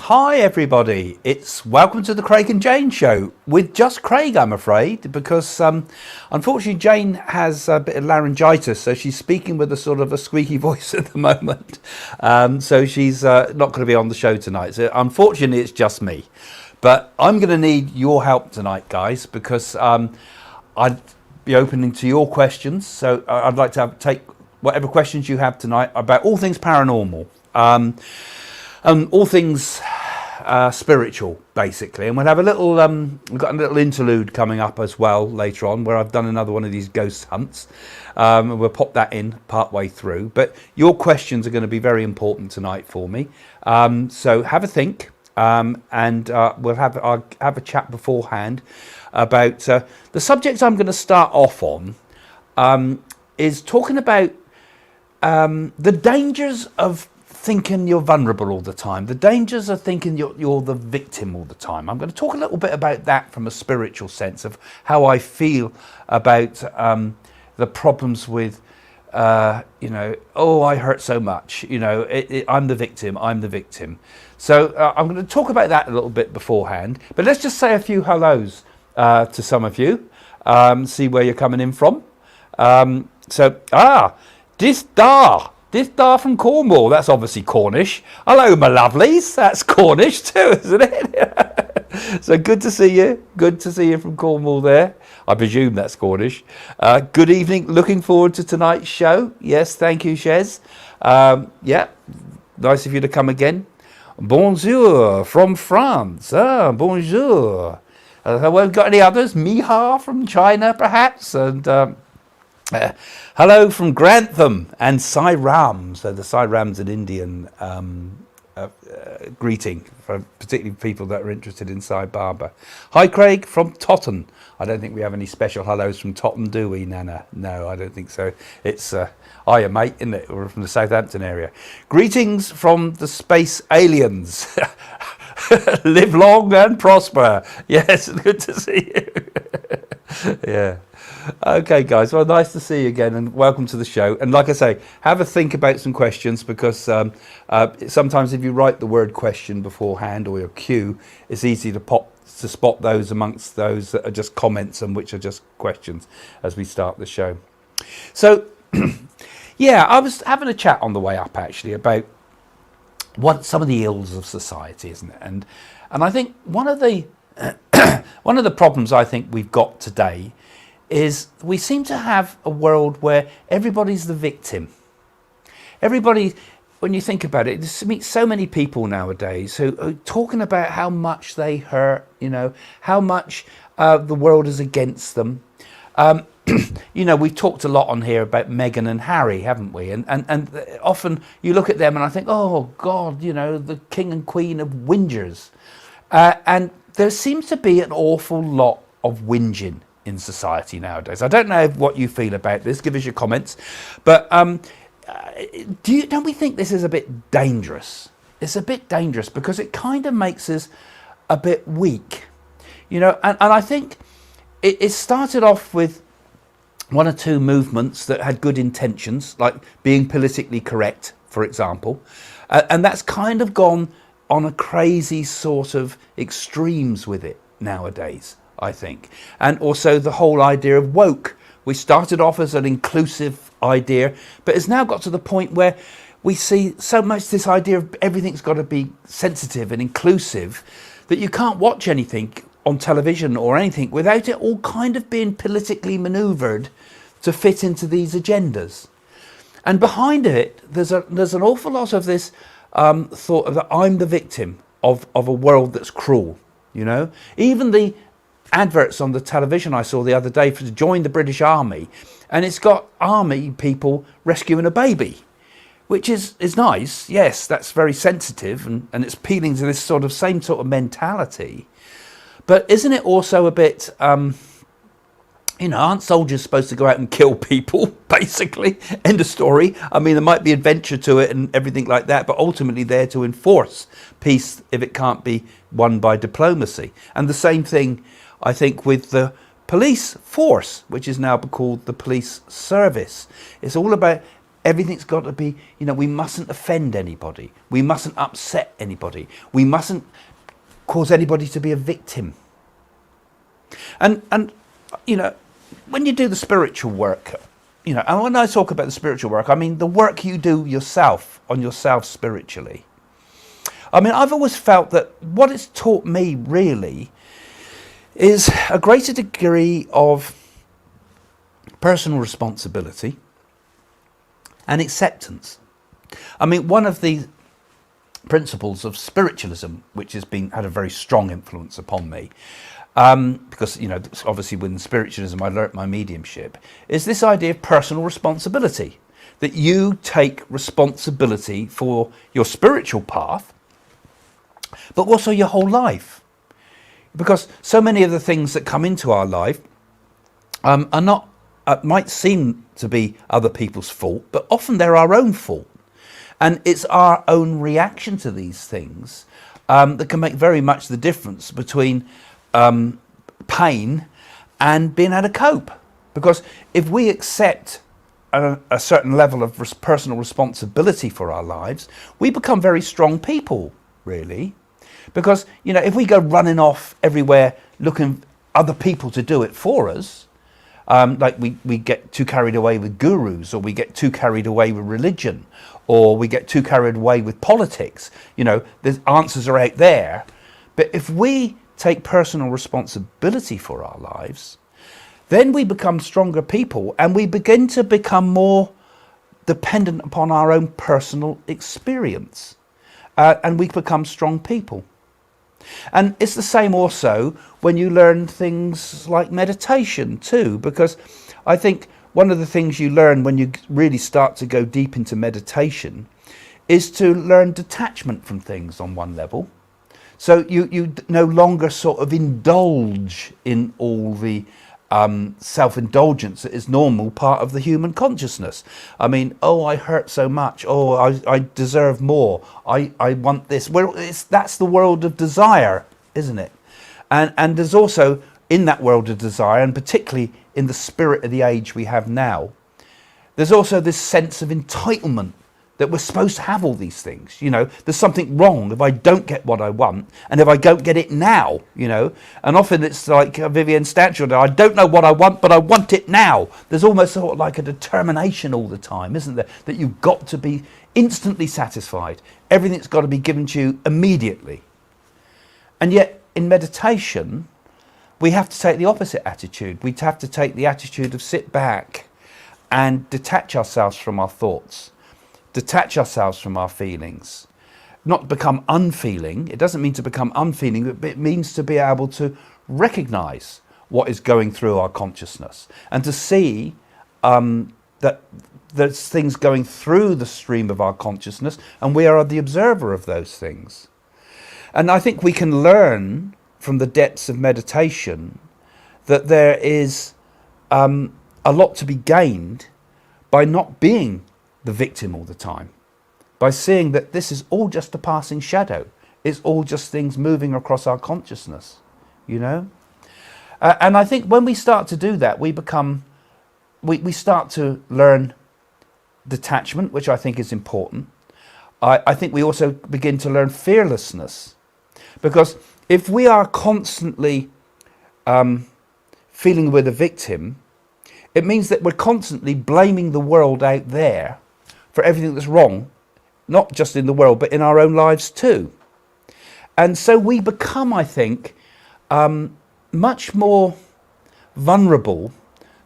Hi everybody, it's welcome to the Craig and Jane show with just Craig, I'm afraid, because unfortunately Jane has a bit of laryngitis, so she's speaking with a sort of a squeaky voice at the moment, so she's not going to be on the show tonight. So unfortunately it's just me, but I'm going to need your help tonight, guys, because I'd be opening to your questions. So I'd like to take whatever questions you have tonight about all things paranormal. All things spiritual, basically, and we'll have a little. We've got a little interlude coming up as well later on, where I've done another one of these ghost hunts. We'll pop that in part way through. But your questions are going to be very important tonight for me. So have a think, and I'll have a chat beforehand about the subject I'm going to start off on. Is talking about the dangers of thinking you're vulnerable all the time, the dangers of thinking you're the victim all the time. I'm going to talk a little bit about that from a spiritual sense of how I feel about the problems with, oh, I hurt so much, I'm the victim. So I'm going to talk about that a little bit beforehand, but let's just say a few hellos to some of you, see where you're coming in from. This da from Cornwall, that's obviously Cornish. Hello, my lovelies, that's Cornish too, isn't it? So good to see you. Good to see you from Cornwall there. I presume that's Cornish. Good evening, looking forward to tonight's show. Yes, thank you, Shez. Yeah, nice of you to come again. Bonjour from France. Bonjour. We've got any others? Miha from China, perhaps? And hello from Grantham and Sairam. So the Sairam's an Indian greeting for particularly people that are interested in Sai Baba. Hi Craig from Totten. I don't think we have any special hellos from Totten, do we, Nana? No, I don't think so. It's hiya mate, isn't it? We're from the Southampton area. Greetings from the space aliens. Live long and prosper. Yes, good to see you. Yeah. Okay, guys. Well, nice to see you again, and welcome to the show. And like I say, have a think about some questions, because sometimes if you write the word question beforehand or your cue, it's easy to spot those amongst those that are just comments and which are just questions as we start the show. So, yeah, I was having a chat on the way up actually about what some of the ills of society, isn't it? And I think one of the one of the problems I think we've got today is we seem to have a world where everybody's the victim. Everybody, when you think about it, you meet so many people nowadays who are talking about how much they hurt, how much the world is against them. We've talked a lot on here about Meghan and Harry, haven't we? And often you look at them and I think, oh God, the king and queen of whingers. And there seems to be an awful lot of whinging in society nowadays. I don't know what you feel about this. Give us your comments. But don't we think this is a bit dangerous? It's a bit dangerous because it kind of makes us a bit weak, and I think it started off with one or two movements that had good intentions, like being politically correct, for example, and that's kind of gone on a crazy sort of extremes with it nowadays, I think. And also the whole idea of woke. We started off as an inclusive idea, but it's now got to the point where we see so much this idea of everything's got to be sensitive and inclusive that you can't watch anything on television or anything without it all kind of being politically manoeuvred to fit into these agendas. And behind it, there's an awful lot of this thought that I'm the victim of a world that's cruel, Even the adverts on the television I saw the other day to join the British Army, and it's got army people rescuing a baby, which is nice. Yes, that's very sensitive, and it's appealing to this same sort of mentality. But isn't it also a bit, aren't soldiers supposed to go out and kill people, basically? End of story. I mean, there might be adventure to it and everything like that, but ultimately they're to enforce peace if it can't be won by diplomacy. And the same thing, I think, with the police force, which is now called the police service. It's all about everything's got to be, we mustn't offend anybody. We mustn't upset anybody. We mustn't cause anybody to be a victim. And when you do the spiritual work, and when I talk about the spiritual work, I mean the work you do yourself, on yourself spiritually. I mean, I've always felt that what it's taught me really is a greater degree of personal responsibility and acceptance. I mean, one of the principles of spiritualism, which has had a very strong influence upon me, because, obviously within spiritualism I learnt my mediumship, is this idea of personal responsibility, that you take responsibility for your spiritual path, but also your whole life. Because so many of the things that come into our life are not, might seem to be other people's fault, but often they're our own fault. And it's our own reaction to these things that can make very much the difference between pain and being able to cope. Because if we accept a certain level of personal responsibility for our lives, we become very strong people, really. Because, if we go running off everywhere looking other people to do it for us, like we get too carried away with gurus, or we get too carried away with religion, or we get too carried away with politics, the answers are out there. But if we take personal responsibility for our lives, then we become stronger people, and we begin to become more dependent upon our own personal experience, and we become strong people. And it's the same also when you learn things like meditation too, because I think one of the things you learn when you really start to go deep into meditation is to learn detachment from things on one level. So you no longer sort of indulge in all the self-indulgence that is normal part of the human consciousness. I mean, I hurt so much. I deserve more. I want this. Well, that's the world of desire, isn't it? And there's also, in that world of desire, and particularly in the spirit of the age we have now, there's also this sense of entitlement, that we're supposed to have all these things. There's something wrong if I don't get what I want, and if I don't get it now, and often it's like Vivienne Stanchel, I don't know what I want, but I want it now. There's almost sort of like a determination all the time, isn't there, that you've got to be instantly satisfied. Everything's got to be given to you immediately. And yet in meditation, we have to take the opposite attitude. We have to take the attitude of sit back and detach ourselves from our thoughts. Detach ourselves from our feelings, not become unfeeling. It doesn't mean to become unfeeling, but it means to be able to recognize what is going through our consciousness, and to see that there's things going through the stream of our consciousness, and we are the observer of those things. And I think we can learn from the depths of meditation that there is a lot to be gained by not being the victim all the time, by seeing that this is all just a passing shadow. It's all just things moving across our consciousness, and I think when we start to do that, we start to learn detachment, which I think is important. I think we also begin to learn fearlessness, because if we are constantly feeling we're the victim, it means that we're constantly blaming the world out there for everything that's wrong, not just in the world, but in our own lives too. And so we become, I think, much more vulnerable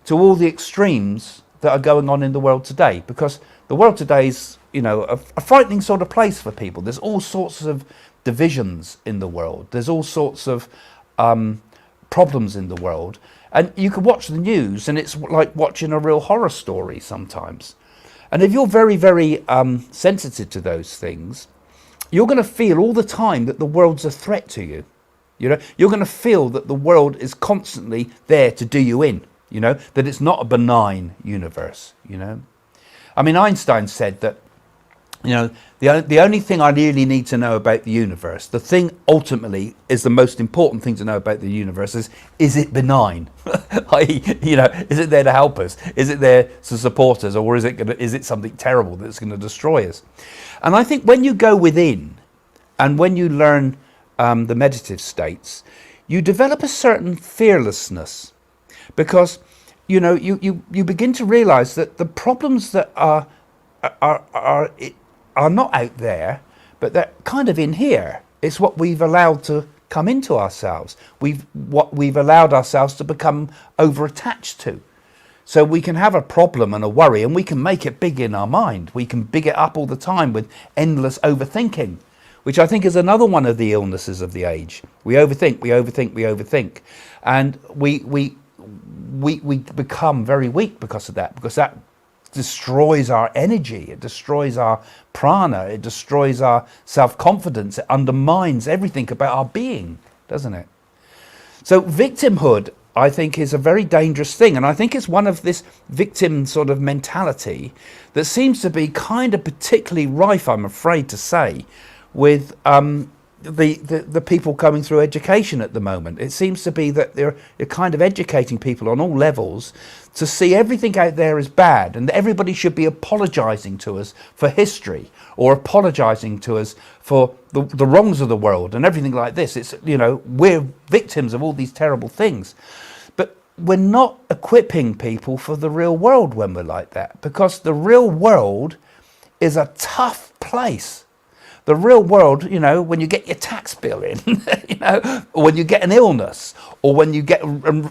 to all the extremes that are going on in the world today, because the world today is, a frightening sort of place for people. There's all sorts of divisions in the world. There's all sorts of problems in the world. And you can watch the news and it's like watching a real horror story sometimes. And if you're very, very sensitive to those things, you're going to feel all the time that the world's a threat to you. You're going to feel that the world is constantly there to do you in, that it's not a benign universe, I mean, Einstein said that You know, the only thing I really need to know about the universe, the thing ultimately is the most important thing to know about the universe is it benign? I.e., you know, is it there to help us? Is it there to support us? Or is it something terrible that's going to destroy us? And I think when you go within and when you learn the meditative states, you develop a certain fearlessness, because, you know, you begin to realize that the problems that are not out there, but they're kind of in here. It's what we've allowed to come into ourselves. What we've allowed ourselves to become over-attached to. So we can have a problem and a worry, and we can make it big in our mind. We can big it up all the time with endless overthinking, which I think is another one of the illnesses of the age. We overthink, we overthink, we overthink. And we become very weak because of that, because that destroys our energy, it destroys our prana, it destroys our self-confidence, it undermines everything about our being, doesn't it? So victimhood, I think, is a very dangerous thing, and I think it's one of this victim sort of mentality that seems to be kind of particularly rife, I'm afraid to say, with the people coming through education at the moment. It seems to be that they're kind of educating people on all levels to see everything out there as bad, and everybody should be apologizing to us for history, or apologizing to us for the wrongs of the world and everything like this. It's, you know, we're victims of all these terrible things. But we're not equipping people for the real world when we're like that, because the real world is a tough place. The real world, you know, when you get your tax bill in, you know, or when you get an illness, or when you get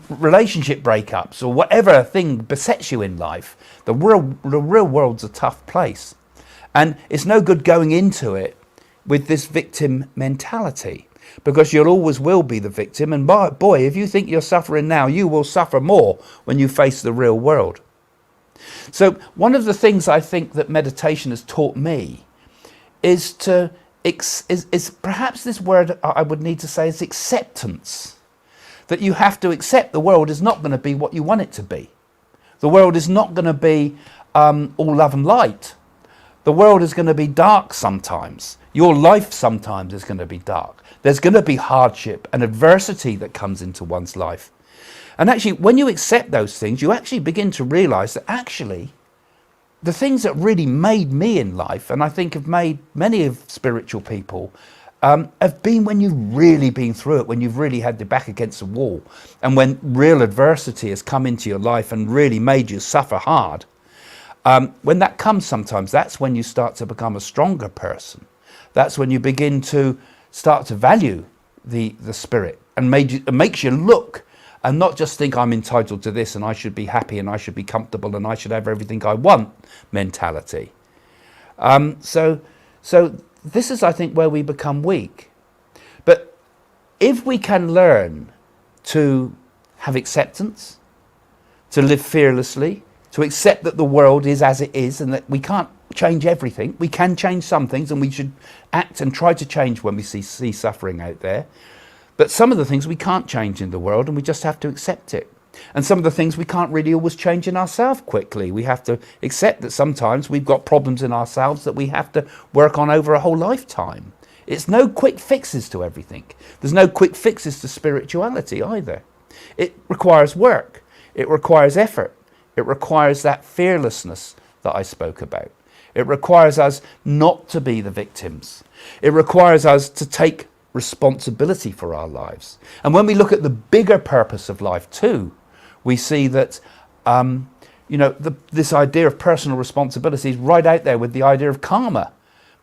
relationship breakups, or whatever thing besets you in life, the real world's a tough place. And it's no good going into it with this victim mentality, because you'll always will be the victim. And boy, if you think you're suffering now, you will suffer more when you face the real world. So one of the things I think that meditation has taught me is perhaps this word I would need to say is acceptance. That you have to accept the world is not going to be what you want it to be. The world is not going to be all love and light. The world is going to be dark sometimes. Your life sometimes is going to be dark. There's going to be hardship and adversity that comes into one's life. And actually, when you accept those things, you actually begin to realize that actually the things that really made me in life, and I think have made many of spiritual people, have been when you've really been through it, when you've really had your back against the wall, and when real adversity has come into your life and really made you suffer hard. When that comes sometimes, that's when you start to become a stronger person. That's when you begin to start to value the spirit, and it makes you look and not just think I'm entitled to this and I should be happy and I should be comfortable and I should have everything I want mentality. So this is, I think, where we become weak. But if we can learn to have acceptance, to live fearlessly, to accept that the world is as it is and that we can't change everything, we can change some things, and we should act and try to change when we see suffering out there. But some of the things we can't change in the world, and we just have to accept it. And some of the things we can't really always change in ourselves quickly. We have to accept that sometimes we've got problems in ourselves that we have to work on over a whole lifetime. It's no quick fixes to everything. There's no quick fixes to spirituality either. It requires work. It requires effort. It requires that fearlessness that I spoke about. It requires us not to be the victims. It requires us to take responsibility for our lives. And when we look at the bigger purpose of life too, we see that this idea of personal responsibility is right out there with the idea of karma.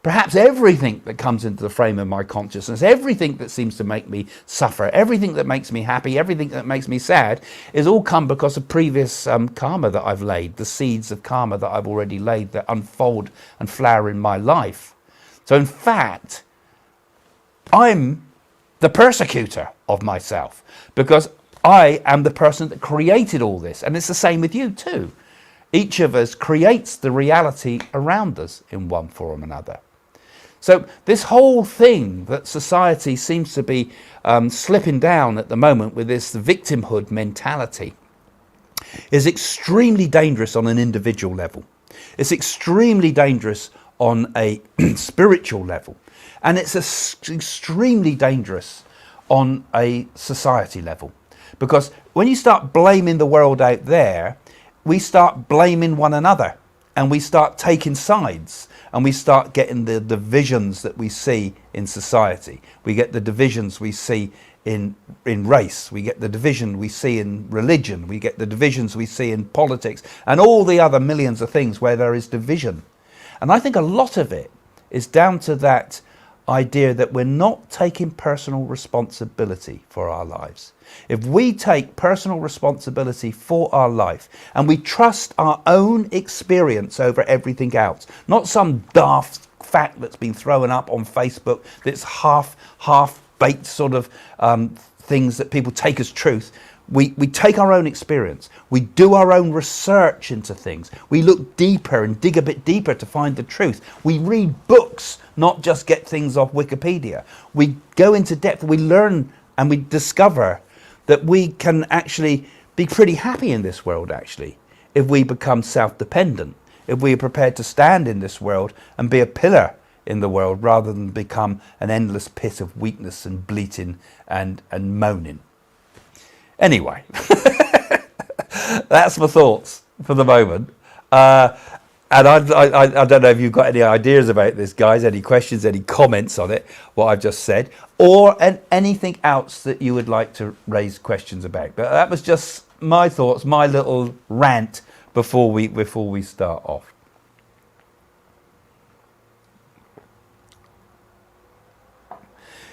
Perhaps everything that comes into the frame of my consciousness, everything that seems to make me suffer, everything that makes me happy, everything that makes me sad, is all come because of previous karma that I've laid, the seeds of karma that I've already laid that unfold and flower in my life. So in fact, I'm the persecutor of myself, because I am the person that created all this. And it's the same with you too. Each of us creates the reality around us in one form or another. So this whole thing that society seems to be slipping down at the moment with this victimhood mentality is extremely dangerous on an individual level. It's extremely dangerous on a spiritual level. And it's extremely dangerous on a society level. Because when you start blaming the world out there, we start blaming one another, and we start taking sides, and we start getting the divisions that we see in society. We get the divisions we see in race, we get the division we see in religion, we get the divisions we see in politics, and all the other millions of things where there is division. And I think a lot of it is down to that idea that we're not taking personal responsibility for our lives. If we take personal responsibility for our life and we trust our own experience over everything else, not some daft fact that's been thrown up on Facebook that's half-baked sort of things that people take as truth. We take our own experience, we do our own research into things, we look deeper and dig a bit deeper to find the truth. We read books, not just get things off Wikipedia. We go into depth, we learn, and we discover that we can actually be pretty happy in this world, actually, if we become self-dependent, if we are prepared to stand in this world and be a pillar in the world rather than become an endless pit of weakness and bleating and moaning. Anyway, that's my thoughts for the moment. And I don't know if you've got any ideas about this, guys, any questions, any comments on it, what I've just said, or anything else that you would like to raise questions about. But that was just my thoughts, my little rant before we start off.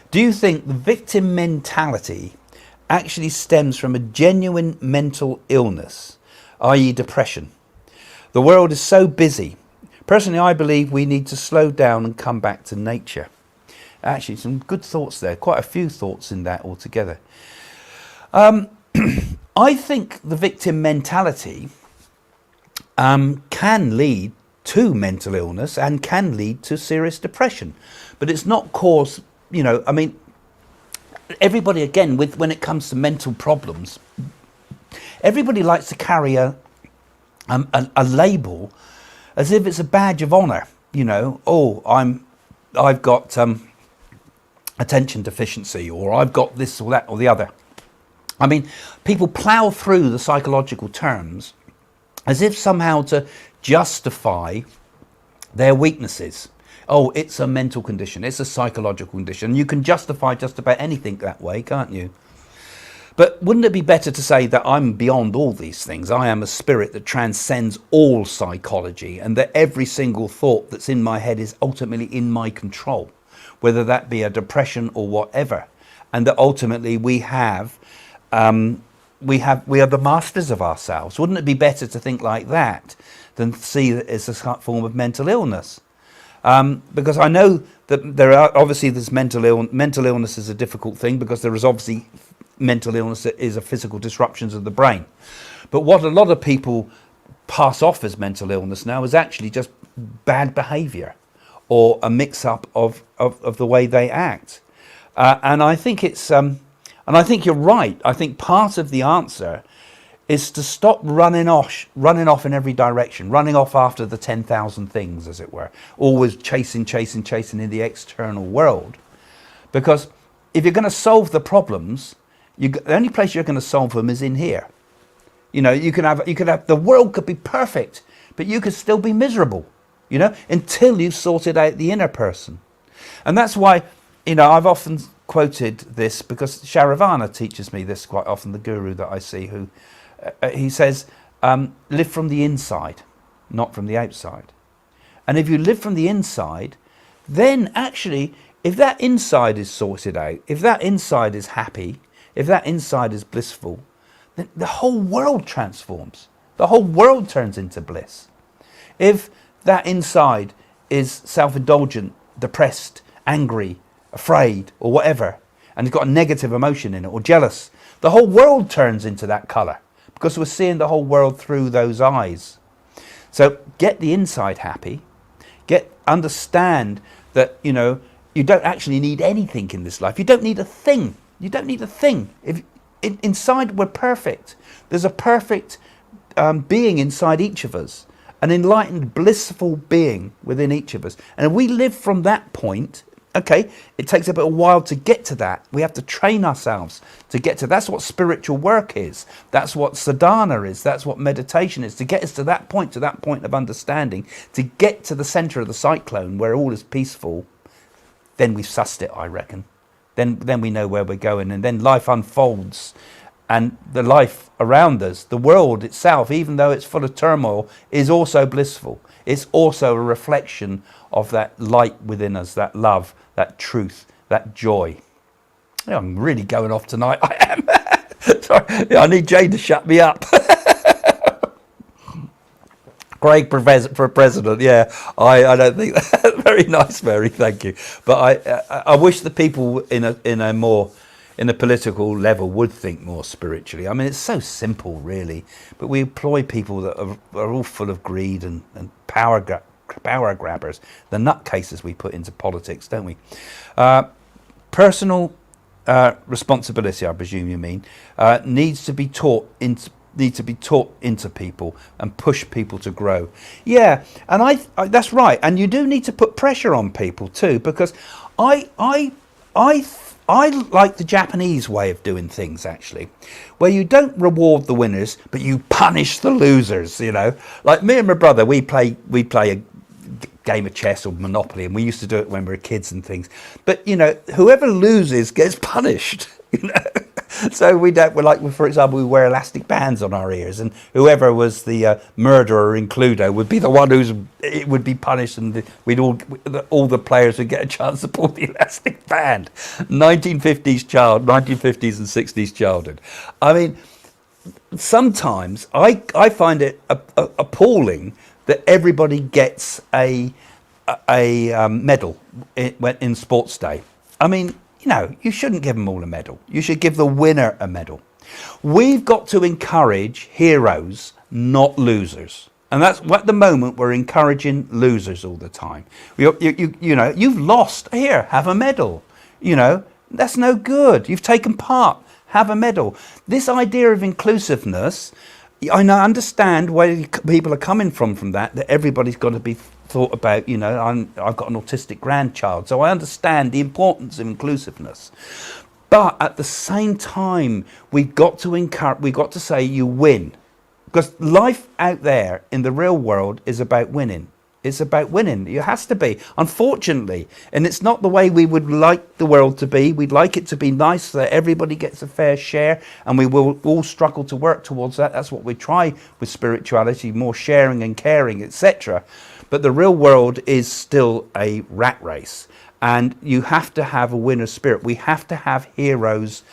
Do you think the victim mentality actually stems from a genuine mental illness, i.e. depression? The world is so busy. Personally, I believe we need to slow down and come back to nature. Actually, some good thoughts there, quite a few thoughts in that altogether. I think the victim mentality can lead to mental illness and can lead to serious depression, but it's not cause, I mean, everybody, again, when it comes to mental problems, everybody likes to carry a label as if it's a badge of honor. I've got attention deficiency, or I've got this or that or the other. I mean, people plow through the psychological terms as if somehow to justify their weaknesses. Oh, it's a mental condition, it's a psychological condition. You can justify just about anything that way, can't you? But wouldn't it be better to say that I'm beyond all these things? I am a spirit that transcends all psychology, and that every single thought that's in my head is ultimately in my control, whether that be a depression or whatever. And that ultimately we are the masters of ourselves. Wouldn't it be better to think like that than see it as a form of mental illness? Because I know that there's mental illness is a difficult thing, because there is obviously mental illness that is a physical disruptions of the brain. But what a lot of people pass off as mental illness now is actually just bad behavior or a mix-up of the way they act. And I think and I think you're right. I think part of the answer is to stop running off in every direction, running off after the 10,000 things, as it were, always chasing in the external world. Because if you're going to solve the problems, the only place you're going to solve them is in here. You could have the world could be perfect, but you could still be miserable, until you've sorted out the inner person. And that's why, I've often quoted this, because Sharavana teaches me this quite often, the guru that I see, who he says, live from the inside, not from the outside. And if you live from the inside, then actually, if that inside is sorted out, if that inside is happy, if that inside is blissful, then the whole world transforms. The whole world turns into bliss. If that inside is self-indulgent, depressed, angry, afraid, or whatever, and it's got a negative emotion in it, or jealous, the whole world turns into that colour, because we're seeing the whole world through those eyes. So get the inside happy, understand that, you don't actually need anything in this life. You don't need a thing. You don't need a thing. Inside we're perfect. There's a perfect being inside each of us. an enlightened, blissful being within each of us. And if we live from that point, okay, it takes a bit of while to get to that. We have to train ourselves to get to. That's what spiritual work is. That's what sadhana is. That's what meditation is. To get us to that point of understanding, to get to the center of the cyclone where all is peaceful, then we've sussed it, I reckon. Then we know where we're going, and then life unfolds. And the life around us, the world itself, even though it's full of turmoil, is also blissful. It's also a reflection of that light within us, that love, that truth, that joy. Yeah, I'm really going off tonight. I am. Sorry. Yeah, I need Jane to shut me up. Craig for president. Yeah, I don't think that. Very nice, Mary. Thank you. But I wish the people in a political level would think more spiritually. I mean, it's so simple, really. But we employ people that are all full of greed and power grabbers, the nutcases we put into politics, don't we? Personal responsibility, I presume you mean, needs to be taught into people and push people to grow. Yeah, and I that's right. And you do need to put pressure on people too, because I like the Japanese way of doing things, actually, where you don't reward the winners, but you punish the losers, you know. Like me and my brother, we play a game of chess or Monopoly, and we used to do it when we were kids and things. But, you know, whoever loses gets punished, you know. So we're like, for example, we wear elastic bands on our ears, and whoever was the murderer in Cluedo would be the one it would be punished, and all the players would get a chance to pull the elastic band. 1950s and 60s childhood. I mean, sometimes I find it appalling that everybody gets a medal in sports day. I mean, you know, you shouldn't give them all a medal. You should give the winner a medal. We've got to encourage heroes, not losers. And that's at the moment we're encouraging losers all the time. You know, you've lost. Here, have a medal. You know, that's no good. You've taken part. Have a medal. This idea of inclusiveness, I understand where people are coming from that everybody's got to be thought about. You know, I've got an autistic grandchild, so I understand the importance of inclusiveness. But at the same time, we've got to say you win. Because life out there in the real world is about winning. It's about winning. It has to be, unfortunately. And it's not the way we would like the world to be. We'd like it to be nice so that everybody gets a fair share, and we will all struggle to work towards that. That's what we try with spirituality, more sharing and caring, etc. But the real world is still a rat race. And you have to have a winner spirit. We have to have heroes.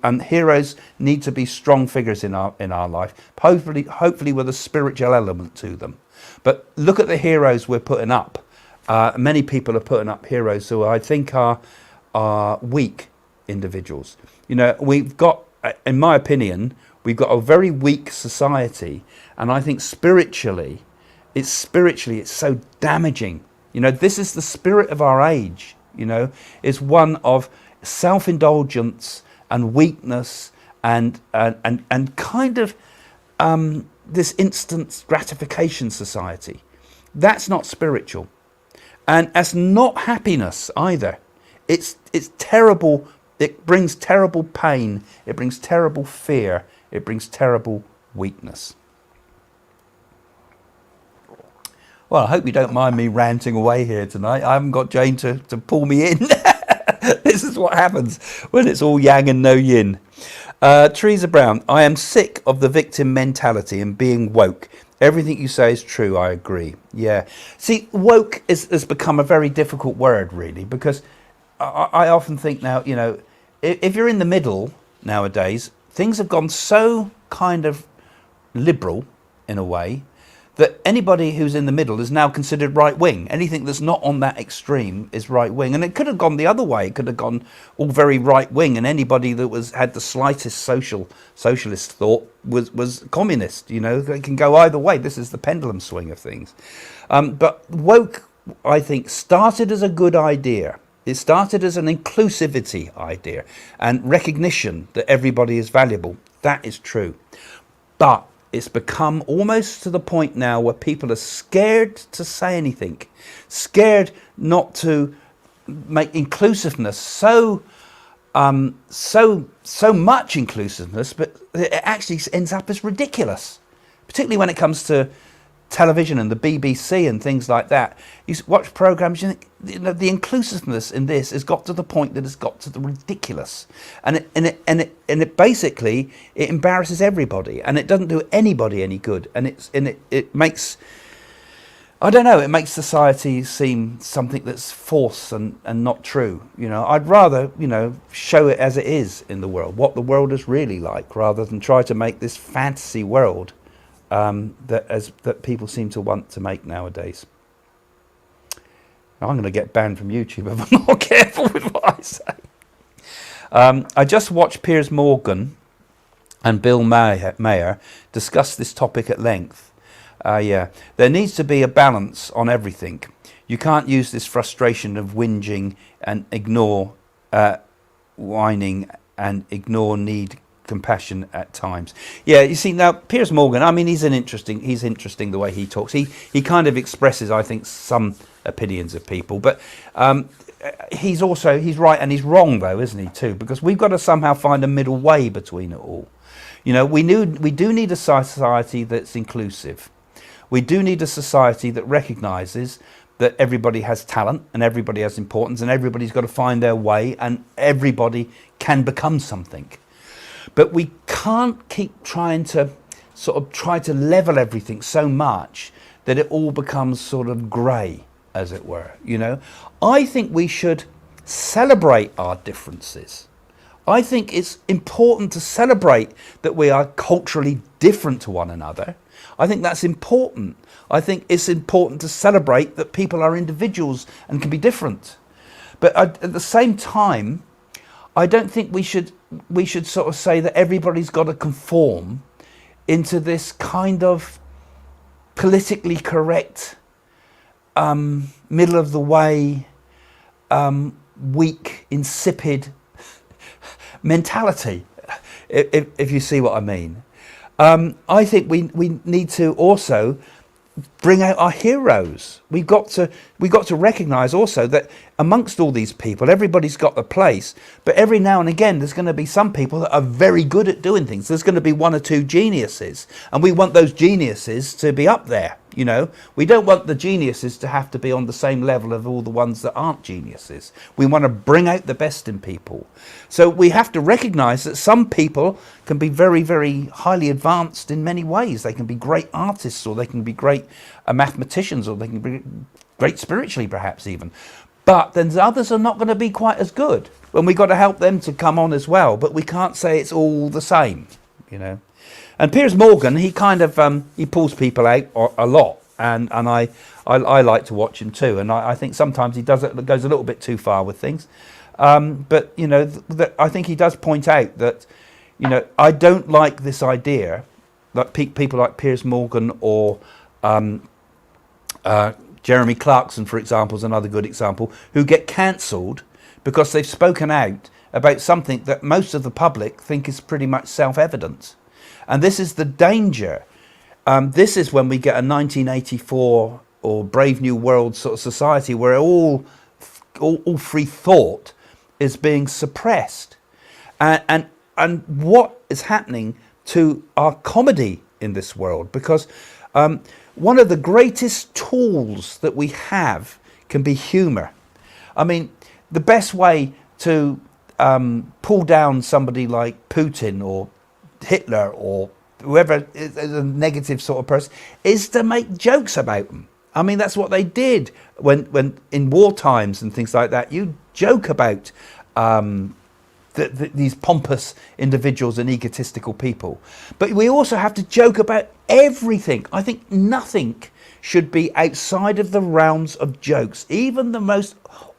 And heroes need to be strong figures in our life, hopefully with a spiritual element to them. But look at the heroes we're putting up. Many people are putting up heroes who I think are weak individuals. You know, we've got, in my opinion, we've got a very weak society, and I think spiritually it's so damaging. You know, this is the spirit of our age. You know, is one of self-indulgence and weakness and kind of this instant gratification society. That's not spiritual, and that's not happiness either. It's terrible. It brings terrible pain. It brings terrible fear. It brings terrible weakness. Well, I hope you don't mind me ranting away here tonight. I haven't got Jane to pull me in. This is what happens when it's all yang and no yin. Teresa Brown, I am sick of the victim mentality and being woke. Everything you say is true, I agree. Yeah. See, woke has become a very difficult word, really, because I often think now, you know, if you're in the middle nowadays, things have gone so kind of liberal in a way that anybody who's in the middle is now considered right-wing. Anything that's not on that extreme is right-wing. And it could have gone the other way. It could have gone all very right-wing, and anybody that had the slightest socialist thought was communist. You know, it can go either way. This is the pendulum swing of things. But woke, I think, started as a good idea. It started as an inclusivity idea and recognition that everybody is valuable. That is true. But it's become almost to the point now where people are scared to say anything, scared not to make inclusiveness so much inclusiveness, but it actually ends up as ridiculous, particularly when it comes to television and the BBC and things like that. You watch programs, you think, you know, the inclusiveness in this has got to the point that it's got to the ridiculous, and it basically it embarrasses everybody, and it doesn't do anybody any good, and it makes, I don't know, it makes society seem something that's false and not true. You know, I'd rather, you know, show it as it is in the world, what the world is really like, rather than try to make this fantasy world that people seem to want to make nowadays. I'm going to get banned from YouTube if I'm not careful with what I say. I just watched Piers Morgan and Bill Maher discuss this topic at length. Yeah, there needs to be a balance on everything. You can't use this frustration of whinging and ignore whining and ignore need compassion at times. Yeah, you see, now Piers Morgan, I mean, he's interesting the way he talks. He kind of expresses, I think, some opinions of people, but he's right and he's wrong though, isn't he, too? Because we've got to somehow find a middle way between it all. You know, we do need a society that's inclusive. We do need a society that recognises that everybody has talent and everybody has importance and everybody's got to find their way and everybody can become something. But we can't keep trying to level everything so much that it all becomes sort of grey, as it were, you know. I think we should celebrate our differences. I think it's important to celebrate that we are culturally different to one another. I think that's important. I think it's important to celebrate that people are individuals and can be different. But at the same time, I don't think we should sort of say that everybody's got to conform into this kind of politically correct, middle of the way, weak, insipid mentality, if you see what I mean. I think we need to also bring out our heroes. We've got to recognise also that amongst all these people, everybody's got a place, but every now and again there's going to be some people that are very good at doing things. There's going to be one or two geniuses, and we want those geniuses to be up there. You know, we don't want the geniuses to have to be on the same level of all the ones that aren't geniuses. We want to bring out the best in people. So we have to recognise that some people can be very, very highly advanced in many ways. They can be great artists, or they can be great mathematicians, or they can be great spiritually, perhaps even. But then others are not going to be quite as good. And we've got to help them to come on as well. But we can't say it's all the same, you know. And Piers Morgan, he kind of he pulls people out a lot, and I like to watch him too. And I think sometimes he goes a little bit too far with things. But you know, I think he does point out that, you know, I don't like this idea that people like Piers Morgan or Jeremy Clarkson, for example, is another good example, who get cancelled because they've spoken out about something that most of the public think is pretty much self-evident. And this is the danger. This is when we get a 1984 or Brave New World sort of society where all free thought is being suppressed. And what is happening to our comedy in this world? Because one of the greatest tools that we have can be humour. I mean, the best way to pull down somebody like Putin or Hitler or whoever is a negative sort of person is to make jokes about them. I mean, that's what they did when in war times and things like that. You joke about these pompous individuals and egotistical people. But we also have to joke about everything. I think nothing should be outside of the realms of jokes. Even the most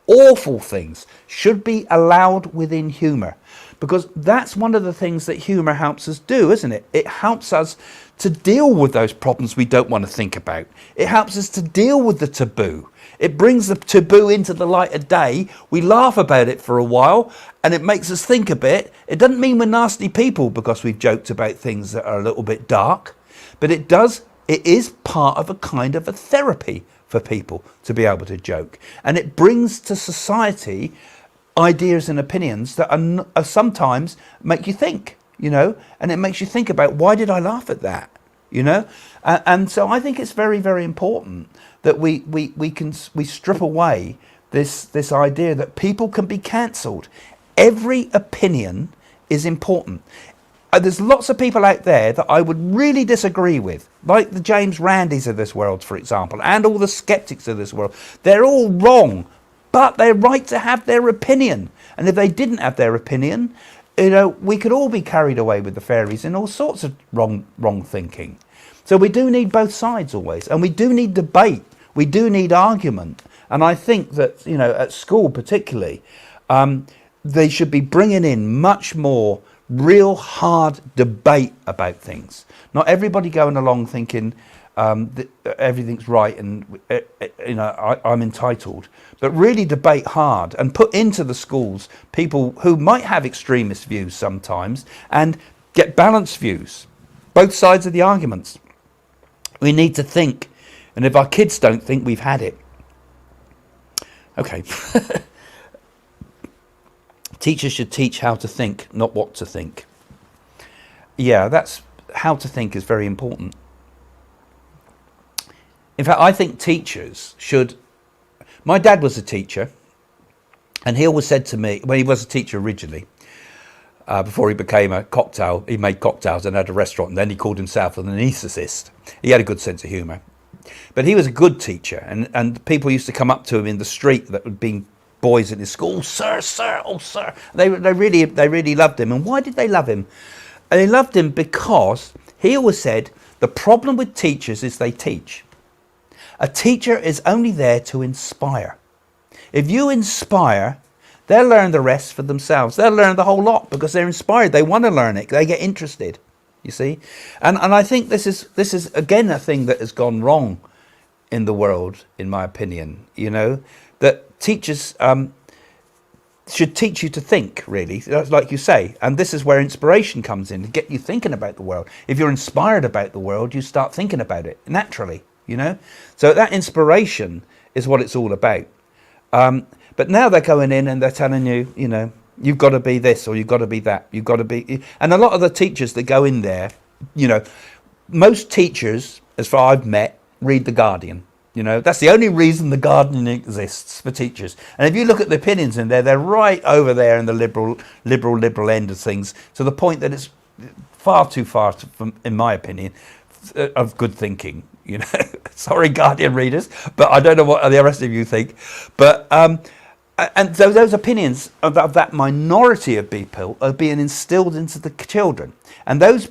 awful things should be allowed within humour. Because that's one of the things that humour helps us do, isn't it? It helps us to deal with those problems we don't want to think about. It helps us to deal with the taboo. It brings the taboo into the light of day. We laugh about it for a while and it makes us think a bit. It doesn't mean we're nasty people because we've joked about things that are a little bit dark. But it is part of a kind of a therapy for people to be able to joke. And it brings to society ideas and opinions that are sometimes make you think, and it makes you think about, why did I laugh at that? And so I think it's very, very important that we strip away this idea that people can be cancelled. Every opinion is important. There's lots of people out there that I would really disagree with, like the James Randys of this world, for example, and all the skeptics of this world. They're all wrong, but they're right to have their opinion. And if they didn't have their opinion, we could all be carried away with the fairies and all sorts of wrong thinking. So we do need both sides always, and we do need debate. We do need argument. And I think that, at school particularly, they should be bringing in much more real hard debate about things. Not everybody going along thinking that everything's right and I'm entitled, but really debate hard and put into the schools people who might have extremist views sometimes and get balanced views, both sides of the arguments. We need to think, and if our kids don't think, we've had it. Okay. Teachers should teach how to think, not what to think. Yeah, that's how to think is very important. In fact, I think teachers should... My dad was a teacher, and he always said to me, when he was a teacher originally, before he became he made cocktails and had a restaurant, and then he called himself an anaesthetist. He had a good sense of humour. But he was a good teacher, and people used to come up to him in the street that would be boys in his school. Oh, sir, sir, oh, sir. They really loved him. And why did they love him? And they loved him because he always said, the problem with teachers is they teach. A teacher is only there to inspire. If you inspire, they'll learn the rest for themselves. They'll learn the whole lot because they're inspired. They want to learn it. They get interested, you see. And I think this is again a thing that has gone wrong in the world, in my opinion, that teachers should teach you to think, really, like you say. And this is where inspiration comes in, to get you thinking about the world. If you're inspired about the world, you start thinking about it naturally, So that inspiration is what it's all about. But now they're going in and they're telling you, you've got to be this or you've got to be that. You've got to be... And a lot of the teachers that go in there, most teachers, as far as I've met, read The Guardian. That's the only reason The Guardian exists, for teachers. And if you look at the opinions in there, they're right over there in the liberal end of things, to the point that it's far too far, in my opinion, of good thinking. Sorry, Guardian readers, but I don't know what the rest of you think. But and those opinions of that minority of people are being instilled into the children, and those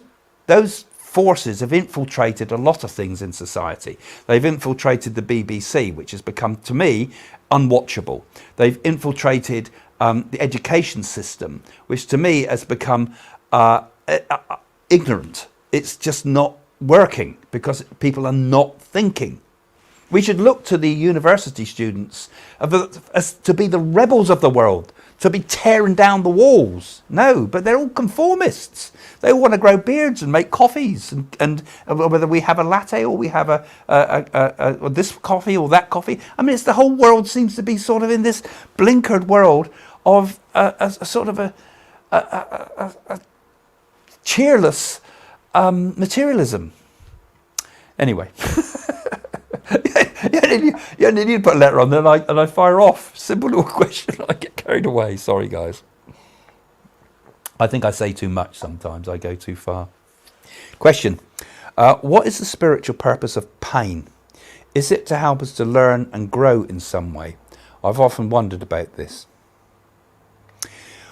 forces have infiltrated a lot of things in society. They've infiltrated the BBC, which has become, to me, unwatchable. They've infiltrated the education system, which to me has become ignorant. It's just not working because people are not thinking. We should look to the university students as to be the rebels of the world, to be tearing down the walls. No, but they're all conformists. They all want to grow beards and make coffees, and whether we have a latte or we have a this coffee or that coffee. I mean, it's the whole world seems to be sort of in this blinkered world of a sort of a cheerless materialism. Anyway. You need to put a letter on there and I fire off. Simple little question. I get carried away. Sorry, guys. I think I say too much sometimes. I go too far. Question. What is the spiritual purpose of pain? Is it to help us to learn and grow in some way? I've often wondered about this.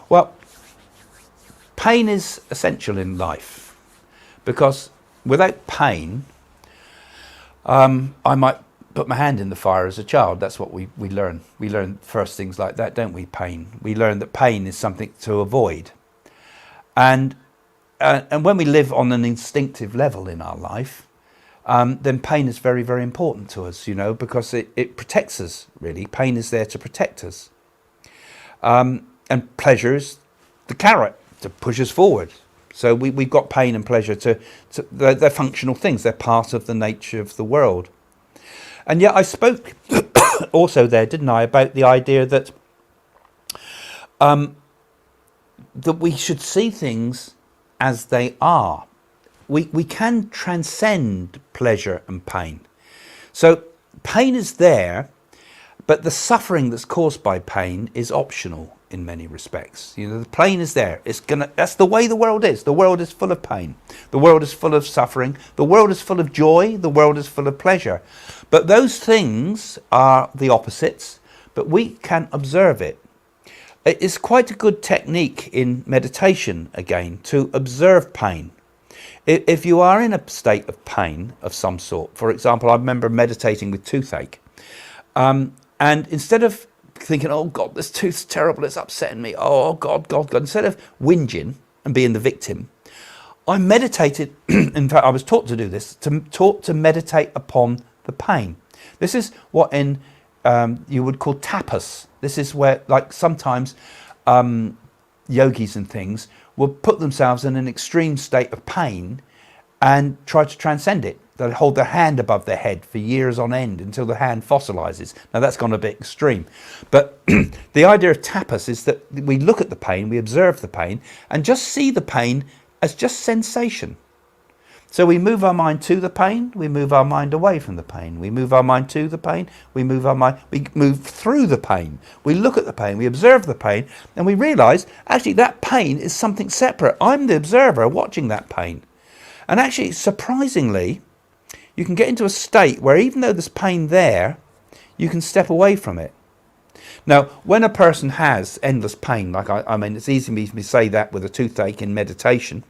Well, pain is essential in life, because without pain, I might put my hand in the fire as a child. That's what we learn. We learn first things like that, don't we? Pain. We learn that pain is something to avoid. And when we live on an instinctive level in our life, then pain is very, very important to us, because it protects us, really. Pain is there to protect us. And pleasure is the carrot to push us forward. So we've got pain and pleasure they're functional things. They're part of the nature of the world. And yet I spoke also there, didn't I, about the idea that that we should see things as they are. We can transcend pleasure and pain. So pain is there, but the suffering that's caused by pain is optional in many respects. You know, the pain is there. That's the way the world is. The world is full of pain. The world is full of suffering. The world is full of joy. The world is full of pleasure. But those things are the opposites, but we can observe it. It's quite a good technique in meditation, again, to observe pain. If you are in a state of pain of some sort, for example, I remember meditating with toothache, and instead of thinking, oh God, this tooth's terrible, it's upsetting me, oh God, God, God, instead of whinging and being the victim, I meditated, in fact I was taught to do this, taught to meditate upon the pain. This is what in you would call tapas. This is where, like, sometimes yogis and things will put themselves in an extreme state of pain and try to transcend it. They'll hold their hand above their head for years on end until the hand fossilizes. Now that's gone a bit extreme. But the idea of tapas is that we look at the pain, we observe the pain, and just see the pain as just sensation. So we move our mind to the pain, we move our mind away from the pain. We move our mind to the pain, we move through the pain. We look at the pain, we observe the pain, and we realize actually that pain is something separate. I'm the observer watching that pain. And actually, surprisingly, you can get into a state where even though there's pain there, you can step away from it. Now, when a person has endless pain, like I mean, it's easy for me to say that with a toothache in meditation,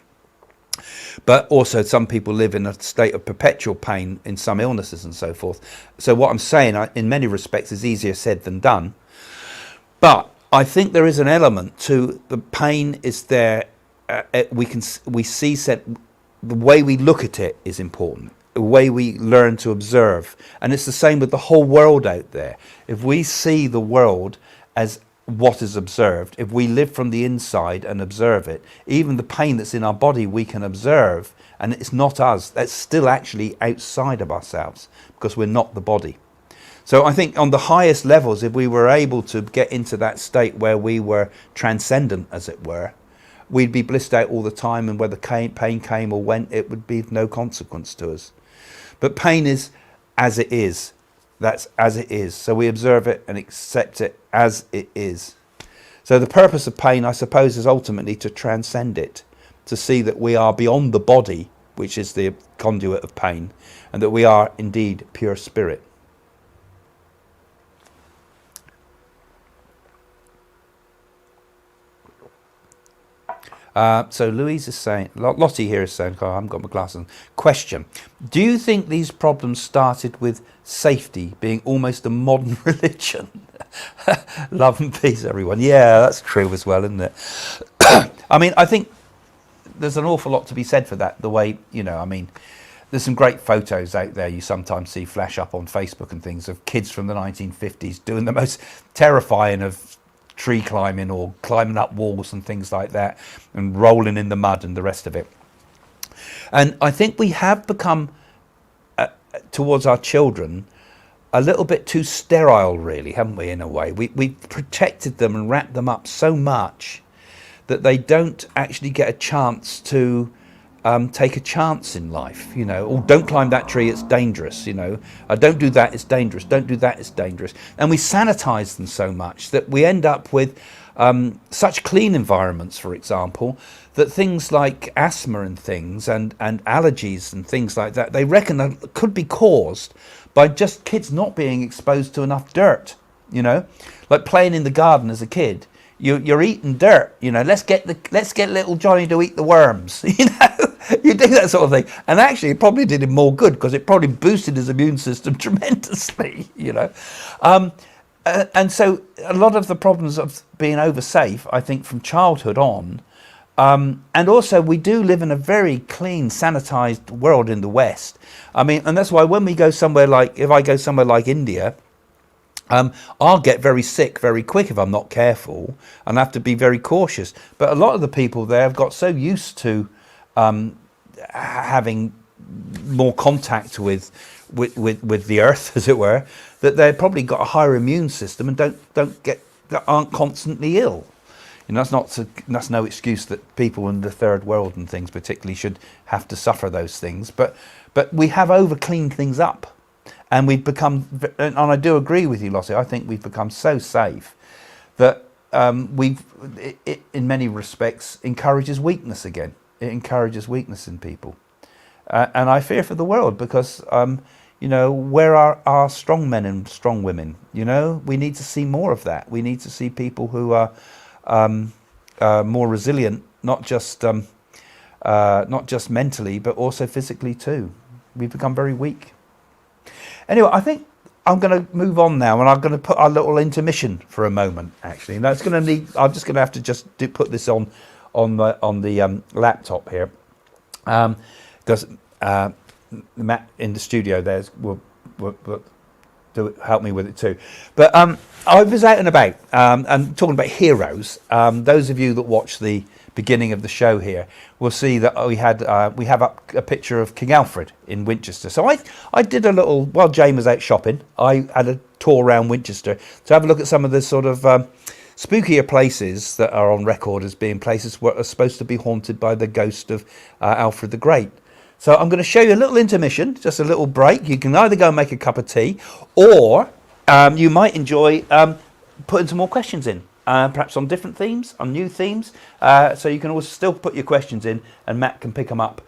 but also some people live in a state of perpetual pain in some illnesses and so forth. So what I'm saying, in many respects, is easier said than done. But I think there is an element to the pain is there. We see the way we look at it is important. The way we learn to observe. And it's the same with the whole world out there. If we see the world as what is observed, if we live from the inside and observe it, even the pain that's in our body we can observe, and it's not us. That's still actually outside of ourselves because we're not the body. So I think on the highest levels, if we were able to get into that state where we were transcendent, as it were, we'd be blissed out all the time, and whether pain came or went, it would be of no consequence to us. But pain is as it is. That's as it is. So we observe it and accept it as it is. So the purpose of pain, I suppose, is ultimately to transcend it, to see that we are beyond the body, which is the conduit of pain, and that we are indeed pure spirit. So Louise is saying, Lottie here is saying, oh, I haven't got my glasses on. Question: do you think these problems started with safety being almost a modern religion? Love and peace, everyone. Yeah, that's true as well, isn't it? I mean, I think there's an awful lot to be said for that. The way, you know, I mean, there's some great photos out there you sometimes see flash up on Facebook and things of kids from the 1950s doing the most terrifying of tree climbing or climbing up walls and things like that, and rolling in the mud and the rest of it. And I think we have become towards our children a little bit too sterile, really, haven't we, in a way? We've protected them and wrapped them up so much that they don't actually get a chance to take a chance in life, you know. Oh, don't climb that tree, it's dangerous, you know. Don't do that, it's dangerous. Don't do that, it's dangerous. And we sanitize them so much that we end up with such clean environments, for example, that things like asthma and things and allergies and things like that, they reckon that could be caused by just kids not being exposed to enough dirt, you know. Like playing in the garden as a kid. You're eating dirt, you know. Let's get little Johnny to eat the worms, you know. You do that sort of thing, and actually it probably did him more good because it probably boosted his immune system tremendously, you know. And so a lot of the problems of being oversafe, I think, from childhood on, and also we do live in a very clean, sanitized world in the West. I mean, and that's why when we go somewhere like, if I go somewhere like India, I'll get very sick very quick if I'm not careful, and have to be very cautious. But a lot of the people there have got so used to having more contact with the earth, as it were, that they've probably got a higher immune system and aren't constantly ill. You know, that's no excuse that people in the third world and things particularly should have to suffer those things. But we have over cleaned things up. And we've become, and I do agree with you, Lossie, I think we've become so safe that it in many respects encourages weakness again. It encourages weakness in people. And I fear for the world because, you know, where are our strong men and strong women? You know, we need to see more of that. We need to see people who are more resilient, not just mentally, but also physically too. We've become very weak. Anyway, I think I'm going to move on now, and I'm going to put our little intermission for a moment. Actually, now it's going to need. I'm just going to have to put this on the laptop here, because Matt in the studio will help me with it too. But I was out and about and talking about heroes. Those of you that watch the beginning of the show here will see that we have up a picture of King Alfred in Winchester. So I did a little, while Jane was out shopping, I had a tour around Winchester to have a look at some of the sort of spookier places that are on record as being places that are supposed to be haunted by the ghost of Alfred the Great. So I'm going to show you a little intermission, just a little break. You can either go and make a cup of tea, or you might enjoy putting some more questions in. Perhaps on different themes, on new themes. So you can also still put your questions in, and Matt can pick them up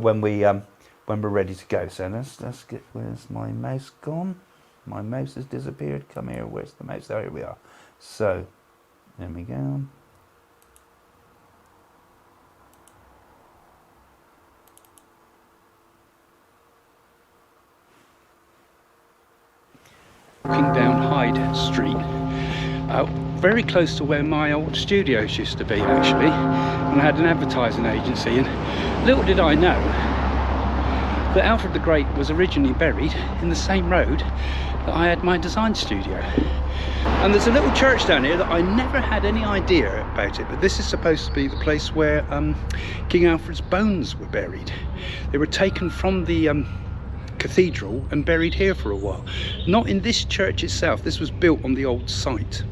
when we're ready to go. So let's get. Where's my mouse gone? My mouse has disappeared. Come here. Where's the mouse? Oh, here we are. So there we go. Walking down Hyde Street. Very close to where my old studios used to be, actually, and I had an advertising agency. And little did I know that Alfred the Great was originally buried in the same road that I had my design studio. And there's a little church down here that I never had any idea about it, but this is supposed to be the place where King Alfred's bones were buried. They were taken from the cathedral and buried here for a while. Not in this church itself. This was built on the old site.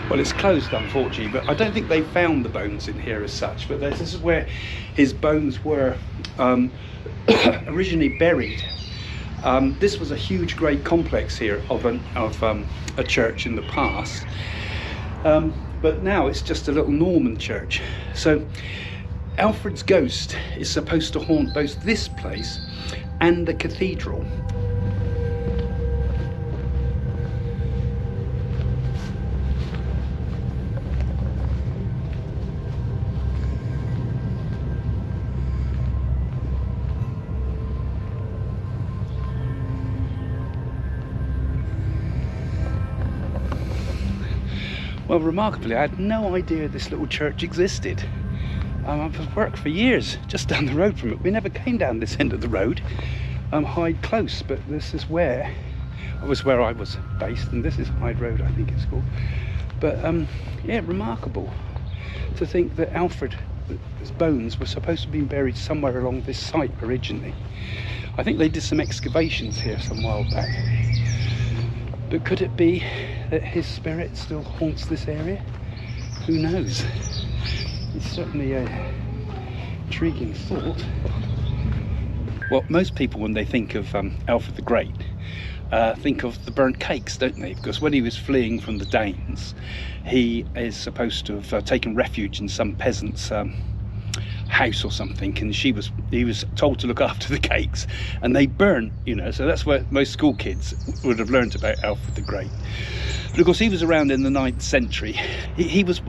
Well, it's closed, unfortunately, but I don't think they found the bones in here as such. But this is where his bones were originally buried. This was a huge, great complex here of a church in the past, but now it's just a little Norman church. So Alfred's ghost is supposed to haunt both this place and the cathedral. Well, remarkably, I had no idea this little church existed. I've worked for years just down the road from it. We never came down this end of the road, Hyde Close, but this is where I was based, and this is Hyde Road, I think it's called. But yeah, remarkable to think that Alfred's bones were supposed to be buried somewhere along this site originally. I think they did some excavations here some while back. But could it be that his spirit still haunts this area? Who knows? It's certainly a intriguing thought. Well, most people, when they think of Alfred the Great, think of the burnt cakes, don't they? Because when he was fleeing from the Danes, he is supposed to have taken refuge in some peasant's house or something, and he was told to look after the cakes, and they burnt, you know. So that's where most school kids would have learned about Alfred the Great. But of course, he was around in the 9th century. He was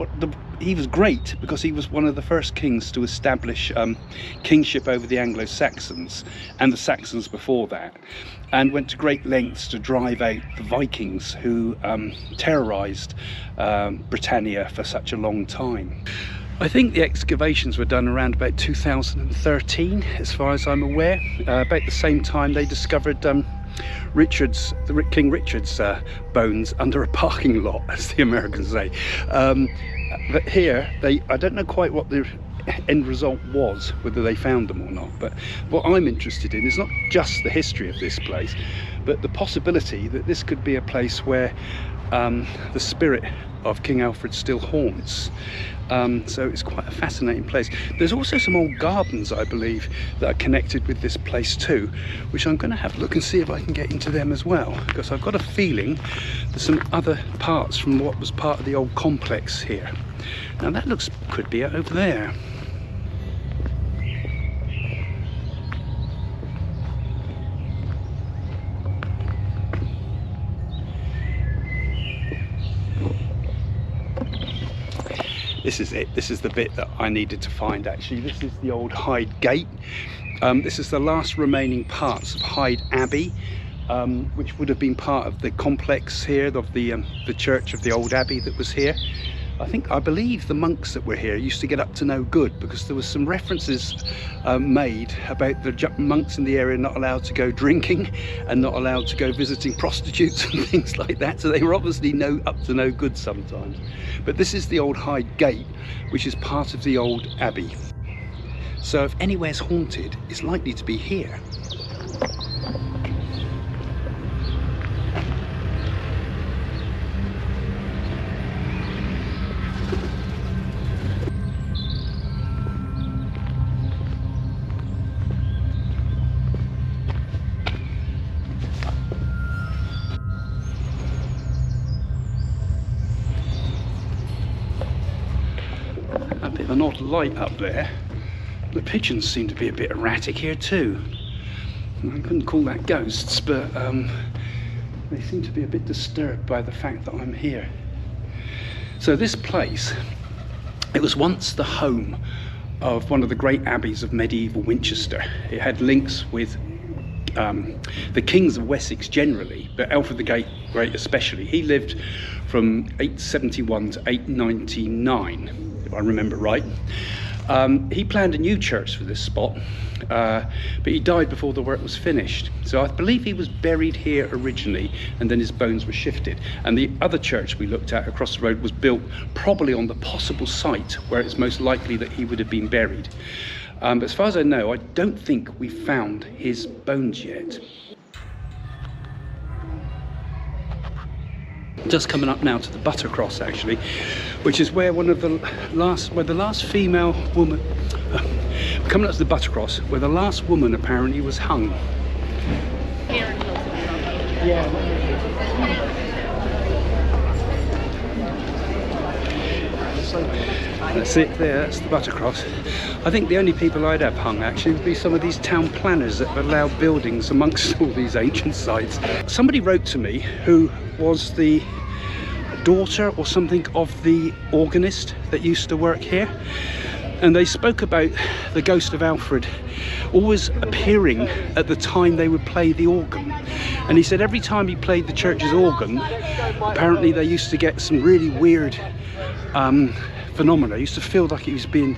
great because he was one of the first kings to establish kingship over the Anglo-Saxons and the Saxons before that, and went to great lengths to drive out the Vikings who terrorized Britannia for such a long time. I think the excavations were done around about 2013, as far as I'm aware. About the same time they discovered King Richard's bones under a parking lot, as the Americans say. But here, I don't know quite what the end result was, whether they found them or not, but what I'm interested in is not just the history of this place, but the possibility that this could be a place where the spirit of King Alfred still haunts. So it's quite a fascinating place. There's also some old gardens, I believe, that are connected with this place too, which I'm going to have a look and see if I can get into them as well, because I've got a feeling there's some other parts from what was part of the old complex here. Now that could be over there. This is it. This is the bit that I needed to find, actually. This is the old Hyde Gate. This is the last remaining parts of Hyde Abbey, which would have been part of the complex here, of the church of the old abbey that was here. I believe the monks that were here used to get up to no good, because there was some references made about the monks in the area not allowed to go drinking and not allowed to go visiting prostitutes and things like that. So they were obviously up to no good sometimes. But this is the old Hyde Gate, which is part of the old abbey. So if anywhere's haunted, it's likely to be here. A bit of an odd light up there. The pigeons seem to be a bit erratic here too. I couldn't call that ghosts, but they seem to be a bit disturbed by the fact that I'm here. So this place, it was once the home of one of the great abbeys of medieval Winchester. It had links with the kings of Wessex generally, but Alfred the Great especially. He lived from 871 to 899, if I remember right. He planned a new church for this spot, but he died before the work was finished. So I believe he was buried here originally, and then his bones were shifted. And the other church we looked at across the road was built probably on the possible site where it's most likely that he would have been buried. But as far as I know, I don't think we found his bones yet. Just coming up now to the Buttercross, actually, which is where the last female woman, coming up to the Buttercross, where the last woman apparently was hung. That's it there, that's the Buttercross. I think the only people I'd have hung actually would be some of these town planners that allow buildings amongst all these ancient sites. Somebody wrote to me who was the daughter or something of the organist that used to work here, and they spoke about the ghost of Alfred always appearing at the time they would play the organ. And he said every time he played the church's organ, apparently they used to get some really weird phenomena. He used to feel like he was being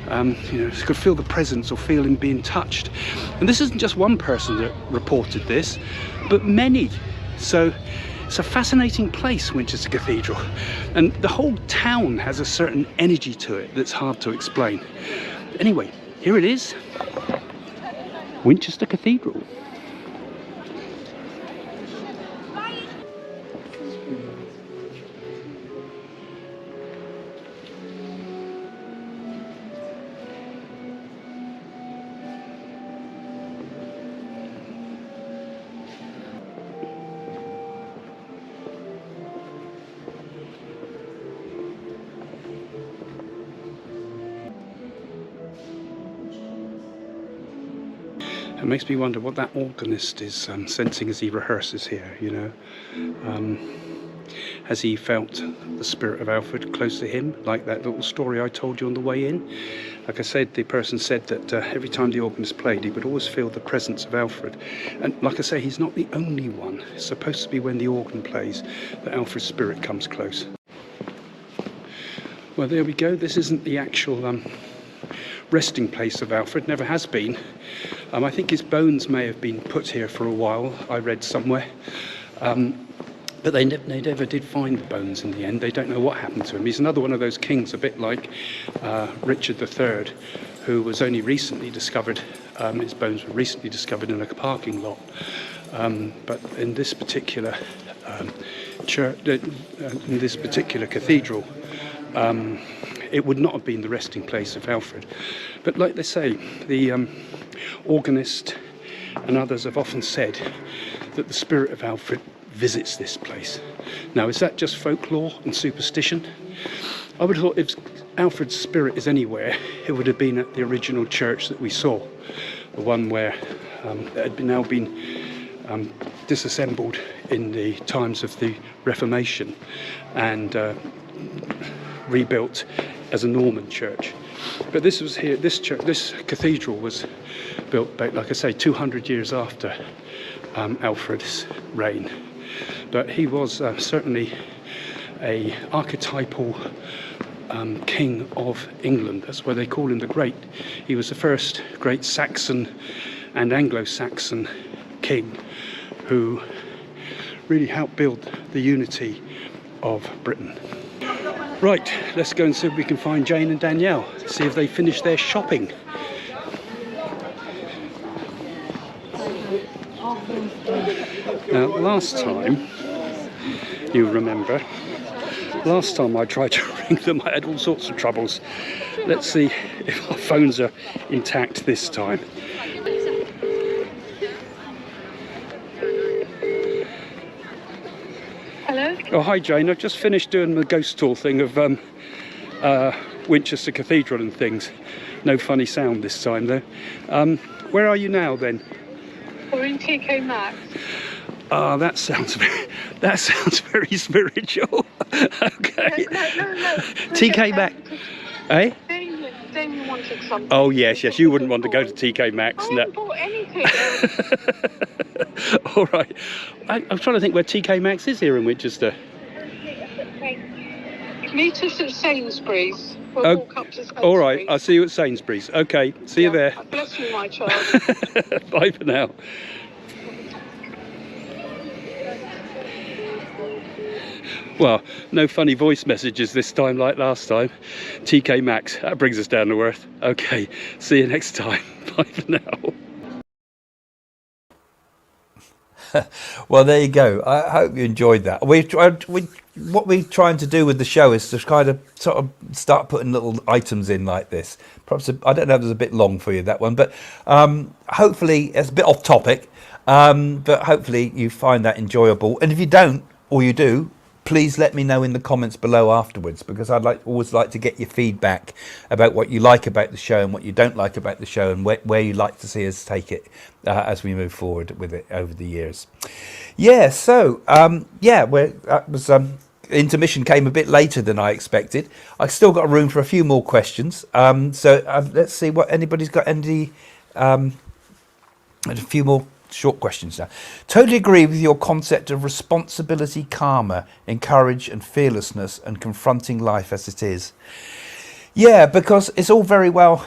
could feel the presence or feel him being touched. And this isn't just one person that reported this, but many. So it's a fascinating place, Winchester Cathedral, and the whole town has a certain energy to it that's hard to explain. Anyway, here it is, Winchester Cathedral. It makes me wonder what that organist is sensing as he rehearses here, you know. Has he felt the spirit of Alfred close to him, like that little story I told you on the way in? Like I said, the person said that every time the organist played, he would always feel the presence of Alfred. And like I say, he's not the only one. It's supposed to be when the organ plays that Alfred's spirit comes close. Well, there we go. This isn't the actual resting place of Alfred, never has been. I think his bones may have been put here for a while, I read somewhere. But they never did find the bones in the end. They don't know what happened to him. He's another one of those kings, a bit like Richard III, who was only recently discovered. His bones were recently discovered in a parking lot. But in this particular church, in this particular cathedral, it would not have been the resting place of Alfred. But like they say, the organist and others have often said that the spirit of Alfred visits this place. Now, is that just folklore and superstition? I would have thought if Alfred's spirit is anywhere, it would have been at the original church that we saw, the one where that had now been disassembled in the times of the Reformation and rebuilt as a Norman church. But this was here. This church, this cathedral, was built back, like I say, 200 years after Alfred's reign. But he was certainly a archetypal king of England. That's why they call him the Great. He was the first great Saxon and Anglo-Saxon king who really helped build the unity of Britain. Right, let's go and see if we can find Jane and Danielle, see if they finished their shopping. Now, last time, you remember, last time I tried to ring them, I had all sorts of troubles. Let's see if our phones are intact this time. Hello? Oh, hi Jane, I've just finished doing the ghost tour thing of Winchester Cathedral and things. No funny sound this time though. Where are you now then? We're in TK Maxx. Ah, that sounds very spiritual. Okay. No. TK Maxx. Eh? Damien wanted something. Oh yes, you wouldn't want to go to TK Maxx. I haven't bought anything. All right. I'm trying to think where TK Maxx is here in Winchester. Meet us at Sainsbury's. We'll Oh, walk up to Sainsbury's. all right, I'll see you at Sainsbury's. Okay, see you there. Bless you, my child. Bye for now. Well, no funny voice messages this time like last time. TK Maxx, that brings us down to earth. Okay, see you next time. Bye for now. Well, there you go. I hope you enjoyed that. What we're trying to do with the show is to kind of sort of start putting little items in like this. Perhaps I don't know if it was a bit long for you, that one, but hopefully it's a bit off topic, but hopefully you find that enjoyable. And if you don't, or you do, please let me know in the comments below afterwards, because I'd always like to get your feedback about what you like about the show and what you don't like about the show, and where you'd like to see us take it as we move forward with it over the years. Yeah, so intermission came a bit later than I expected. I still got room for a few more questions. Let's see what anybody's got. A few more short questions now. Totally agree with your concept of responsibility, karma, encourage and fearlessness and confronting life as it is. Yeah, because it's all very well,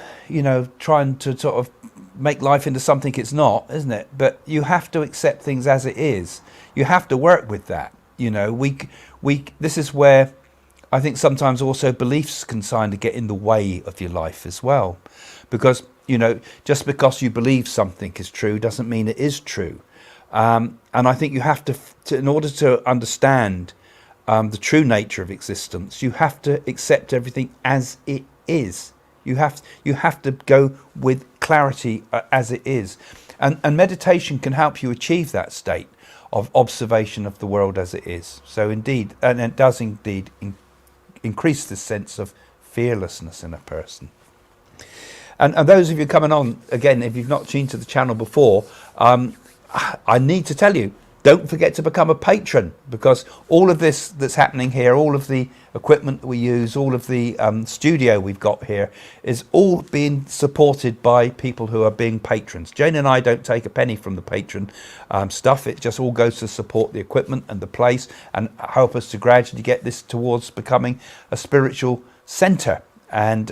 trying to sort of make life into something it's not, isn't it? But you have to accept things as it is. You have to work with that. This is where I think sometimes also beliefs can kind of get in the way of your life as well, because just because you believe something is true doesn't mean it is true. And I think you have to in order to understand the true nature of existence, you have to accept everything as it is. You have to go with clarity as it is. And meditation can help you achieve that state of observation of the world as it is. So indeed, and it does indeed increase the sense of fearlessness in a person. And those of you coming on, again, if you've not tuned to the channel before, I need to tell you, don't forget to become a patron, because all of this that's happening here, all of the equipment that we use, all of the studio we've got here is all being supported by people who are being patrons. Jane and I don't take a penny from the patron stuff. It just all goes to support the equipment and the place and help us to gradually get this towards becoming a spiritual centre. And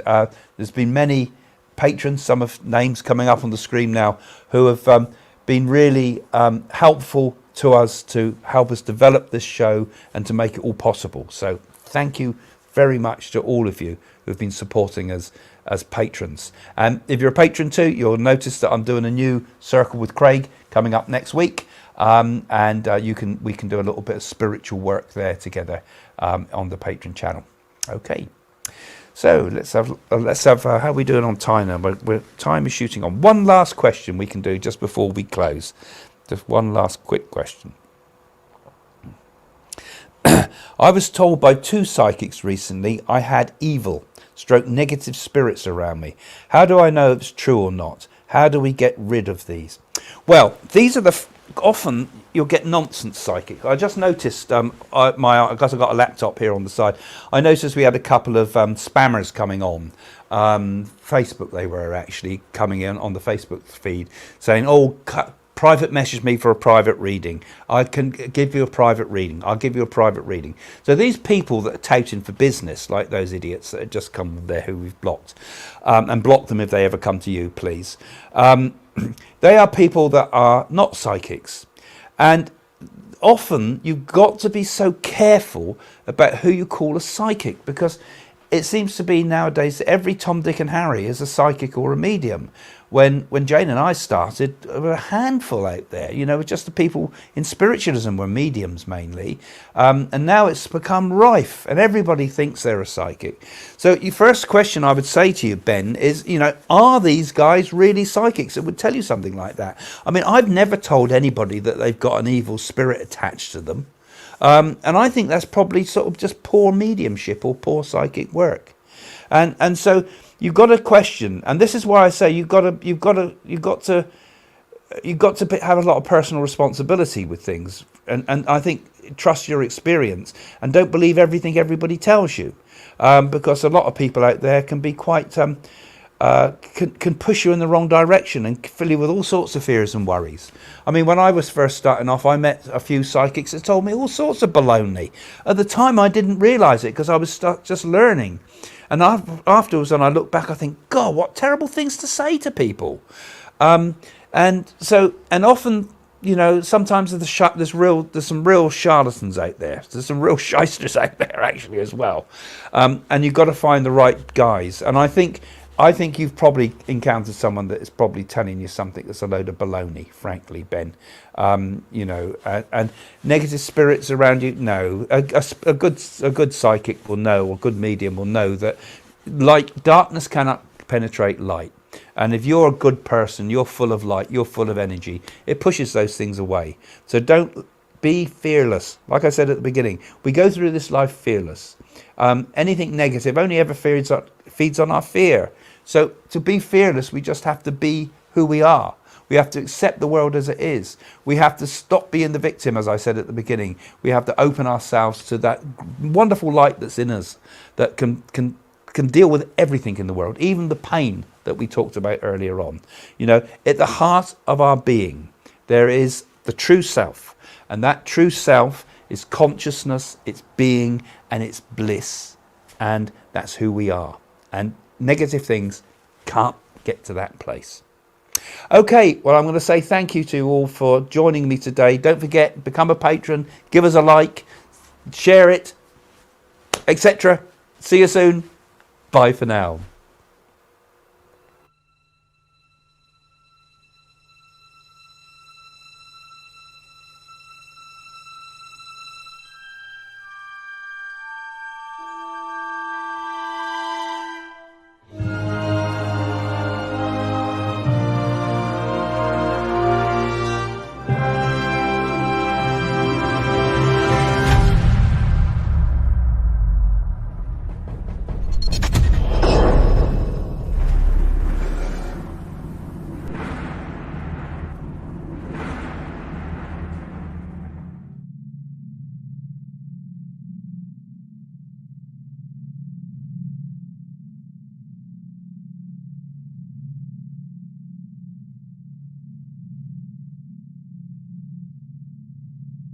there's been many patrons, some of names coming up on the screen now, who have been really helpful to us to help us develop this show and to make it all possible. So thank you very much to all of you who've been supporting us as patrons. And if you're a patron too, you'll notice that I'm doing a new circle with Craig coming up next week, and we can do a little bit of spiritual work there together on the patron channel. Okay, so let's have how are we doing on time now? Time is shooting on. One last question we can do just before we close. Just one last quick question. I was told by 2 psychics recently I had evil / negative spirits around me. How do I know if it's true or not? How do we get rid of these? Well, these are often you'll get nonsense psychic. I just noticed because I've got a laptop here on the side. I noticed we had a couple of spammers coming on Facebook. They were actually coming in on the Facebook feed saying, "Oh, private message me for a private reading. I can give you a private reading. I'll give you a private reading." So these people that are touting for business, like those idiots that have just come there who we've blocked, and block them if they ever come to you, please. They are people that are not psychics. And often you've got to be so careful about who you call a psychic, because it seems to be nowadays that every Tom, Dick and Harry is a psychic or a medium. When Jane and I started, there were a handful out there, just the people in spiritualism were mediums mainly. And now it's become rife and everybody thinks they're a psychic. So your first question I would say to you, Ben, is, are these guys really psychics? It would tell you something like that. I mean, I've never told anybody that they've got an evil spirit attached to them. And I think that's probably sort of just poor mediumship or poor psychic work. And so you've got to question, and this is why I say you've got to have a lot of personal responsibility with things, and I think trust your experience and don't believe everything everybody tells you, because a lot of people out there can be quite can push you in the wrong direction and fill you with all sorts of fears and worries. I mean, when I was first starting off, I met a few psychics that told me all sorts of baloney. At the time, I didn't realise it because I was just learning. And afterwards, when I look back, I think, God, what terrible things to say to people. And often, sometimes there's some real charlatans out there. There's some real shysters out there, actually, as well. And you've got to find the right guys. And I think you've probably encountered someone that is probably telling you something that's a load of baloney, frankly, Ben. And negative spirits around you, no. A good psychic will know, or a good medium will know that darkness cannot penetrate light. And if you're a good person, you're full of light, you're full of energy, it pushes those things away. So don't be fearless. Like I said at the beginning, we go through this life fearless. Anything negative only ever feeds on our fear. So to be fearless, we just have to be who we are. We have to accept the world as it is. We have to stop being the victim, as I said at the beginning. We have to open ourselves to that wonderful light that's in us that can deal with everything in the world, even the pain that we talked about earlier on. At the heart of our being, there is the true self. And that true self is consciousness, it's being, and it's bliss. And that's who we are. And negative things can't get to that place. Okay, well, I'm going to say thank you to you all for joining me today. Don't forget, become a patron, give us a like, share it, etc. See you soon. Bye for now.